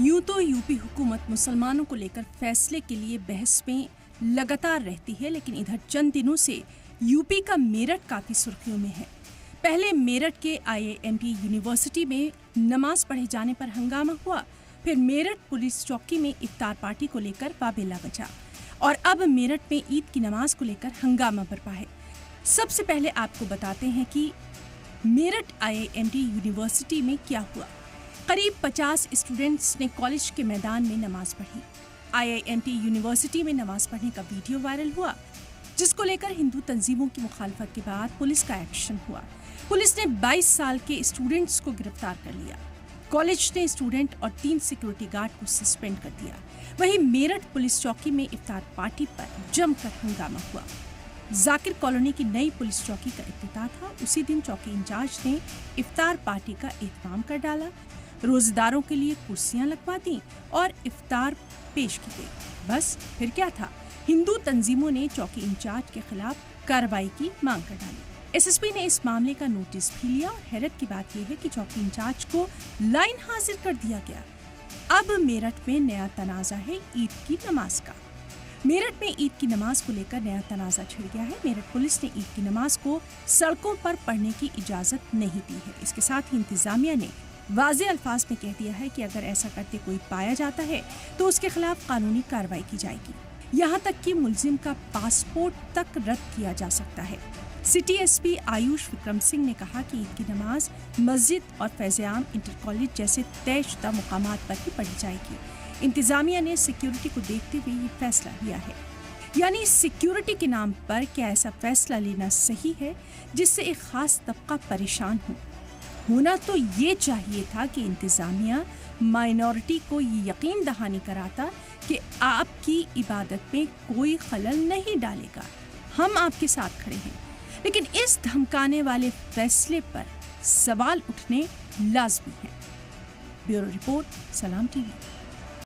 यूं तो यूपी हुकूमत मुसलमानों को लेकर फैसले के लिए बहस में लगातार रहती है, लेकिन इधर चंद दिनों से यूपी का मेरठ काफ़ी सुर्खियों में है। पहले मेरठ के IIMT यूनिवर्सिटी में नमाज पढ़े जाने पर हंगामा हुआ, फिर मेरठ पुलिस चौकी में इफ्तार पार्टी को लेकर वाबेला बचा और अब मेरठ में ईद की नमाज को लेकर हंगामा बरपा है। सबसे पहले आपको बताते हैं कि मेरठ IIMT यूनिवर्सिटी में क्या हुआ। करीब 50 स्टूडेंट्स ने कॉलेज के मैदान में नमाज पढ़ी। IIMT यूनिवर्सिटी में नमाज पढ़ने का वीडियो वायरल हुआ, जिसको लेकर हिंदू तंजीमों की मुखालफत के बाद पुलिस का एक्शन हुआ। पुलिस ने 22 साल के स्टूडेंट्स को गिरफ्तार कर लिया। कॉलेज ने स्टूडेंट और 3 सिक्योरिटी गार्ड को सस्पेंड कर दिया। वहीं मेरठ पुलिस चौकी में इफ्तार पार्टी पर जमकर हंगामा हुआ। जाकिर कॉलोनी की नई पुलिस चौकी का इफ्तिताह था। उसी दिन चौकी इंचार्ज ने इफ्तार पार्टी का एहतमाम कर डाला, रोजेदारों के लिए कुर्सियां लगवा दी और इफ्तार पेश की गई। बस फिर क्या था, हिंदू तंजीमों ने चौकी इंचार्ज के खिलाफ कार्रवाई की मांग कर डाली। SSP ने इस मामले का नोटिस भी लिया और हैरत की बात यह है कि चौकी इंचार्ज को लाइन हाजिर कर दिया गया। अब मेरठ में नया तनाज़ा है ईद की नमाज का। मेरठ में ईद की नमाज को लेकर नया तनाज़ा छिड़ गया है। मेरठ पुलिस ने ईद की नमाज को सड़कों पर पढ़ने की इजाजत नहीं दी है। इसके साथ ही इंतजामिया ने वाज़े अल्फाज में कह दिया है कि अगर ऐसा करते कोई पाया जाता है तो उसके खिलाफ कानूनी कार्रवाई की जाएगी। यहाँ तक कि मुलजिम का पासपोर्ट तक रद्द किया जा सकता है। सिटी SP आयुष विक्रम सिंह ने कहा कि ईद की नमाज मस्जिद और फैज़-ए-आम इंटर कॉलेज जैसे तयशुदा मुकामात पर ही पढ़ी जाएगी। इंतजामिया ने सिक्योरिटी को देखते हुए ये फैसला लिया है। यानी सिक्योरिटी के नाम पर क्या ऐसा फैसला लेना सही है जिससे एक खास तबका परेशान हो? होना तो ये चाहिए था कि इंतजामिया माइनॉरिटी को ये यकीन दहानी कराता कि आपकी इबादत में कोई खलल नहीं डालेगा, हम आपके साथ खड़े हैं। लेकिन इस धमकाने वाले फैसले पर सवाल उठने लाजमी है। ब्यूरो रिपोर्ट, सलाम TV।